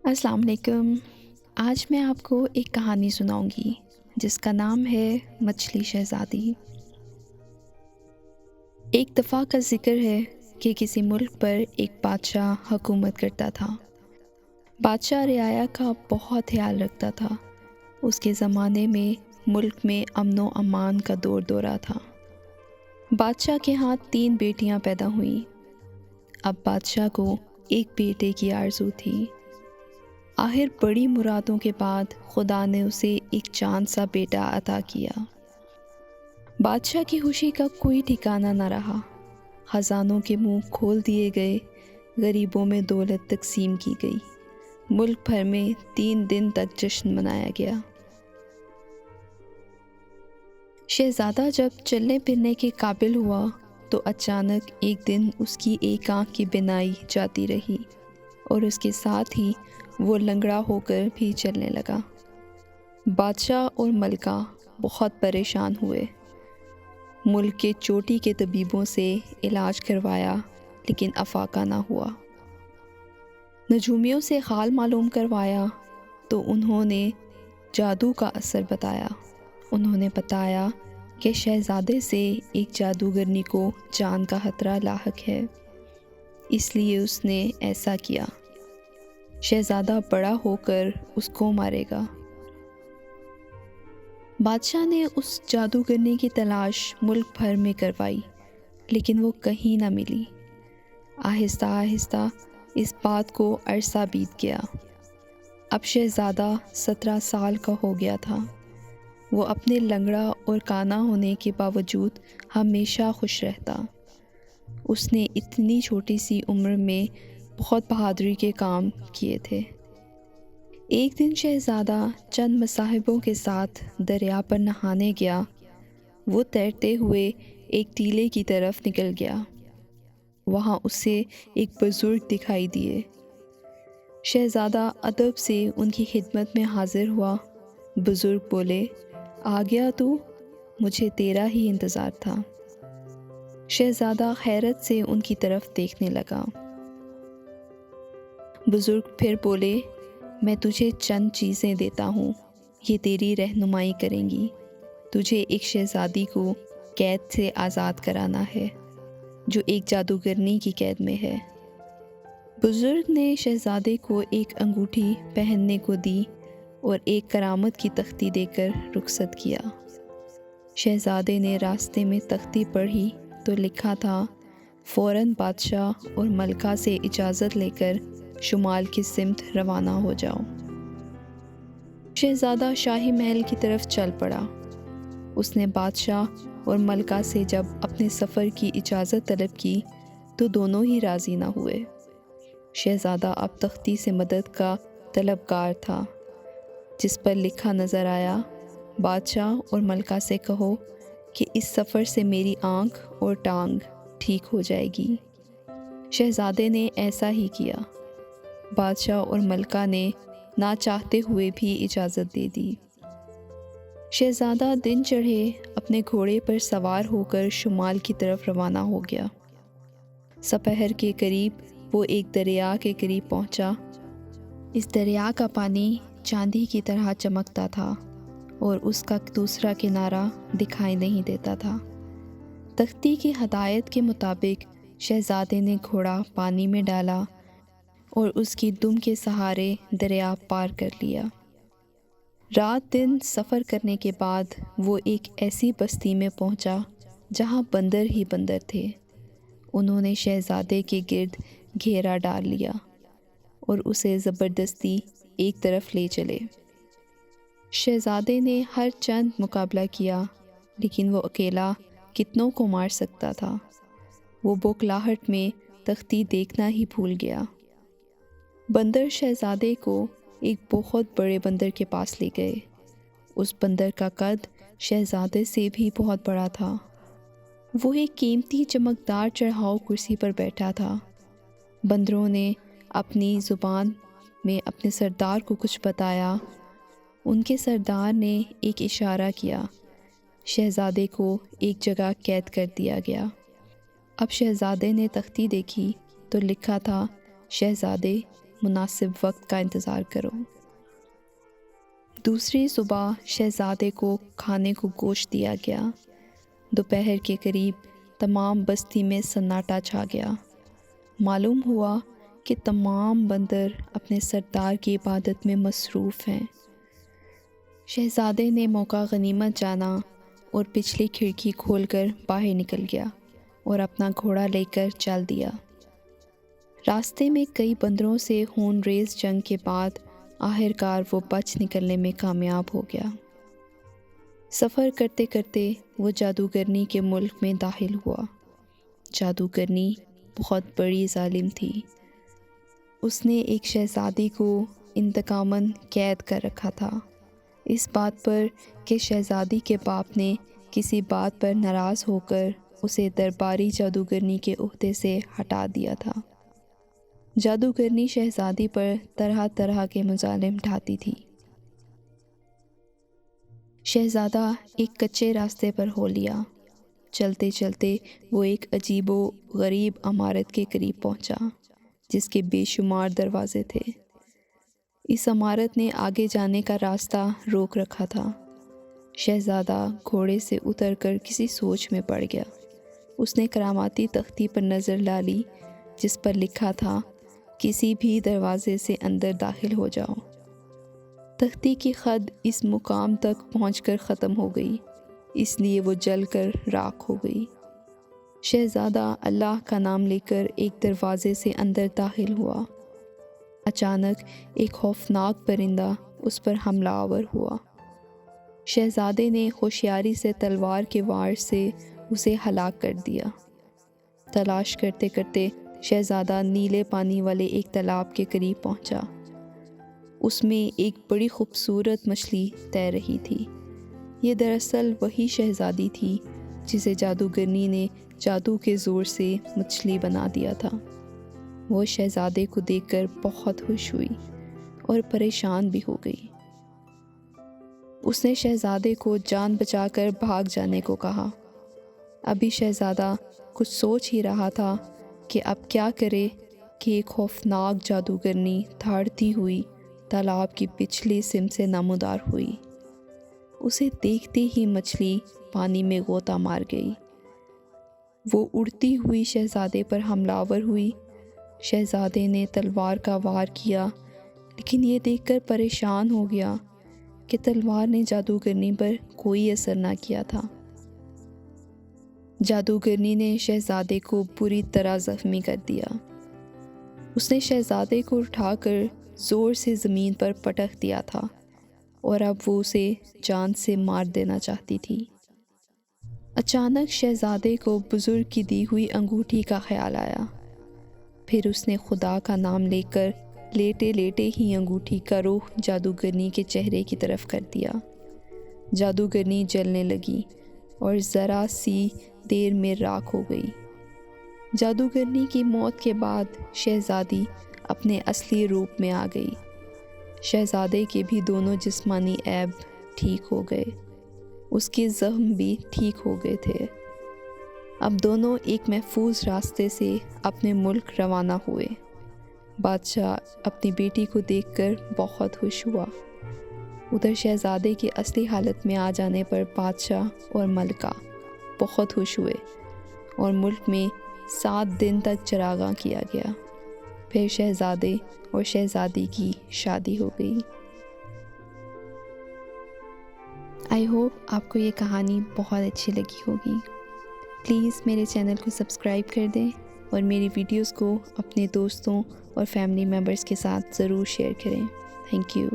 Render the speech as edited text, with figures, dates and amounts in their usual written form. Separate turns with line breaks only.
अस्सलाम वालेकुम। आज मैं आपको एक कहानी सुनाऊंगी जिसका नाम है मछली शहज़ादी। एक दफ़ा का ज़िक्र है कि किसी मुल्क पर एक बादशाह हुकूमत करता था। बादशाह रियाया का बहुत ख्याल रखता था। उसके ज़माने में मुल्क में अमन व अमान का दौर दौरा था। बादशाह के यहाँ 3 बेटियां पैदा हुईं। अब बादशाह को एक बेटे की आरज़ू थी। आखिर बड़ी मुरादों के बाद खुदा ने उसे एक चांद सा बेटा अता किया। बादशाह की खुशी का कोई ठिकाना न रहा। खजानों के मुंह खोल दिए गए, गरीबों में दौलत तकसीम की गई। मुल्क भर में 3 दिन तक जश्न मनाया गया। शहजादा जब चलने फिरने के काबिल हुआ तो अचानक एक दिन उसकी एक आंख की बिनाई जाती रही और उसके साथ ही वो लंगड़ा होकर भी चलने लगा। बादशाह और मलका बहुत परेशान हुए। मुल्क के चोटी के तबीबों से इलाज करवाया लेकिन अफाका ना हुआ। नजूमियों से हाल मालूम करवाया तो उन्होंने जादू का असर बताया। उन्होंने बताया कि शहजादे से एक जादूगरनी को जान का खतरा लाहक है, इसलिए उसने ऐसा किया। शहजादा बड़ा होकर उसको मारेगा। बादशाह ने उस जादूगरनी की तलाश मुल्क भर में करवाई लेकिन वो कहीं ना मिली। आहिस्ता आहिस्ता इस बात को अरसा बीत गया। अब शहजादा 17 साल का हो गया था। वो अपने लंगड़ा और काना होने के बावजूद हमेशा खुश रहता। उसने इतनी छोटी सी उम्र में बहुत बहादुरी के काम किए थे। एक दिन शहजादा चंद मसाहिबों के साथ दरिया पर नहाने गया। वो तैरते हुए एक टीले की तरफ निकल गया। वहाँ उसे एक बुजुर्ग दिखाई दिए। शहजादा अदब से उनकी खिदमत में हाजिर हुआ। बुजुर्ग बोले, आ गया तू, मुझे तेरा ही इंतज़ार था। शहजादा हैरत से उनकी तरफ देखने लगा। बुजुर्ग फिर बोले, मैं तुझे चंद चीज़ें देता हूँ, ये तेरी रहनुमाई करेंगी। तुझे एक शहज़ादी को कैद से आज़ाद कराना है जो एक जादूगरनी की कैद में है। बुजुर्ग ने शहज़ादे को एक अंगूठी पहनने को दी और एक करामत की तख्ती देकर रुखसत किया। शहज़ादे ने रास्ते में तख्ती पढ़ी तो लिखा था, फ़ौरन बादशाह और मलका से इजाज़त लेकर शुमाल की सिमत रवाना हो जाओ। शहज़ादा शाही महल की तरफ चल पड़ा। उसने बादशाह और मलका से जब अपने सफ़र की इजाज़त तलब की तो दोनों ही राज़ी ना हुए। शहज़ादा अब तख्ती से मदद का तलबगार था, जिस पर लिखा नज़र आया, बादशाह और मलका से कहो कि इस सफ़र से मेरी आँख और टांग ठीक हो जाएगी। शहज़ादे ने ऐसा ही किया। बादशाह और मलका ने ना चाहते हुए भी इजाज़त दे दी। शहज़ादा दिन चढ़े अपने घोड़े पर सवार होकर शुमाल की तरफ रवाना हो गया। सपहर के करीब वो एक दरिया के करीब पहुंचा। इस दरिया का पानी चांदी की तरह चमकता था और उसका दूसरा किनारा दिखाई नहीं देता था। तख्ती की हदायत के मुताबिक शहज़ादे ने घोड़ा पानी में डाला और उसकी दुम के सहारे दरिया पार कर लिया। रात दिन सफ़र करने के बाद वो एक ऐसी बस्ती में पहुंचा जहां बंदर ही बंदर थे। उन्होंने शहज़ादे के गिर्द घेरा डाल लिया और उसे ज़बरदस्ती एक तरफ ले चले। शहज़ादे ने हर चंद मुकाबला किया लेकिन वो अकेला कितनों को मार सकता था। वो बौखलाहट में तख्ती देखना ही भूल गया। बंदर शहज़ादे को एक बहुत बड़े बंदर के पास ले गए। उस बंदर का कद शहज़ादे से भी बहुत बड़ा था। वो एक कीमती चमकदार चढ़ाऊ कुर्सी पर बैठा था। बंदरों ने अपनी ज़ुबान में अपने सरदार को कुछ बताया। उनके सरदार ने एक इशारा किया। शहज़ादे को एक जगह कैद कर दिया गया। अब शहज़ादे ने तख्ती देखी तो लिखा था, शहज़ादे, مناسب وقت کا انتظار کرو۔ دوسری صبح شہزادے کو کھانے کو گوشت دیا گیا۔ دوپہر کے قریب تمام بستی میں سناٹا چھا گیا۔ معلوم ہوا کہ تمام بندر اپنے سردار کی عبادت میں مصروف ہیں۔ شہزادے نے موقع غنیمت جانا اور پچھلی کھڑکی کھول کر باہر نکل گیا اور اپنا گھوڑا لے کر چل دیا۔ راستے میں کئی بندروں سے خون ریز جنگ کے بعد آخر کار وہ بچ نکلنے میں کامیاب ہو گیا۔ سفر کرتے کرتے وہ جادوگرنی کے ملک میں داخل ہوا۔ جادوگرنی بہت بڑی ظالم تھی۔ اس نے ایک شہزادی کو انتقاماً قید کر رکھا تھا، اس بات پر کہ شہزادی کے باپ نے کسی بات پر ناراض ہو کر اسے درباری جادوگرنی کے عہدے سے ہٹا دیا تھا۔ جادوگرنی شہزادی پر طرح طرح کے مظالم ڈھاتی تھی۔ شہزادہ ایک کچے راستے پر ہو لیا۔ چلتے چلتے وہ ایک عجیب و غریب عمارت کے قریب پہنچا جس کے بے شمار دروازے تھے۔ اس عمارت نے آگے جانے کا راستہ روک رکھا تھا۔ شہزادہ گھوڑے سے اتر کر کسی سوچ میں پڑ گیا۔ اس نے کراماتی تختی پر نظر ڈالی جس پر لکھا تھا، کسی بھی دروازے سے اندر داخل ہو جاؤ۔ تختی کی خد اس مقام تک پہنچ کر ختم ہو گئی، اس لیے وہ جل کر راکھ ہو گئی۔ شہزادہ اللہ کا نام لے کر ایک دروازے سے اندر داخل ہوا۔ اچانک ایک خوفناک پرندہ اس پر حملہ آور ہوا۔ شہزادے نے ہوشیاری سے تلوار کے وار سے اسے ہلاک کر دیا۔ تلاش کرتے کرتے شہزادہ نیلے پانی والے ایک تالاب کے قریب پہنچا۔ اس میں ایک بڑی خوبصورت مچھلی تیر رہی تھی۔ یہ دراصل وہی شہزادی تھی جسے جادوگرنی نے جادو کے زور سے مچھلی بنا دیا تھا۔ وہ شہزادے کو دیکھ کر بہت خوش ہوئی اور پریشان بھی ہو گئی۔ اس نے شہزادے کو جان بچا کر بھاگ جانے کو کہا۔ ابھی شہزادہ کچھ سوچ ہی رہا تھا کہ اب کیا کرے کہ ایک خوفناک جادوگرنی دھاڑتی ہوئی تالاب کی پچھلی سمت سے نمودار ہوئی۔ اسے دیکھتے ہی مچھلی پانی میں غوطہ مار گئی۔ وہ اڑتی ہوئی شہزادے پر حملہ آور ہوئی۔ شہزادے نے تلوار کا وار کیا، لیکن یہ دیکھ کر پریشان ہو گیا کہ تلوار نے جادوگرنی پر کوئی اثر نہ کیا تھا۔ جادوگرنی نے شہزادے کو بری طرح زخمی کر دیا۔ اس نے شہزادے کو اٹھا کر زور سے زمین پر پٹک دیا تھا اور اب وہ اسے جان سے مار دینا چاہتی تھی۔ اچانک شہزادے کو بزرگ کی دی ہوئی انگوٹھی کا خیال آیا۔ پھر اس نے خدا کا نام لے کر لیٹے لیٹے ہی انگوٹھی کا رخ جادوگرنی کے چہرے کی طرف کر دیا۔ جادوگرنی جلنے لگی اور ذرا سی دیر میں راکھ ہو گئی۔ جادوگرنی کی موت کے بعد شہزادی اپنے اصلی روپ میں آ گئی۔ شہزادے کے بھی دونوں جسمانی عیب ٹھیک ہو گئے، اس کے زخم بھی ٹھیک ہو گئے تھے۔ اب دونوں ایک محفوظ راستے سے اپنے ملک روانہ ہوئے۔ بادشاہ اپنی بیٹی کو دیکھ کر بہت خوش ہوا۔ ادھر شہزادے کی اصلی حالت میں آ جانے پر بادشاہ اور ملکہ بہت خوش ہوئے اور ملک میں 7 دن تک چراغاں کیا گیا۔ پھر شہزادے اور شہزادی کی شادی ہو گئی۔ آئی ہوپ آپ کو یہ کہانی بہت اچھی لگی ہوگی۔ پلیز میرے چینل کو سبسکرائب کر دیں اور میری ویڈیوز کو اپنے دوستوں اور فیملی ممبرز کے ساتھ ضرور شیئر کریں۔ Thank you.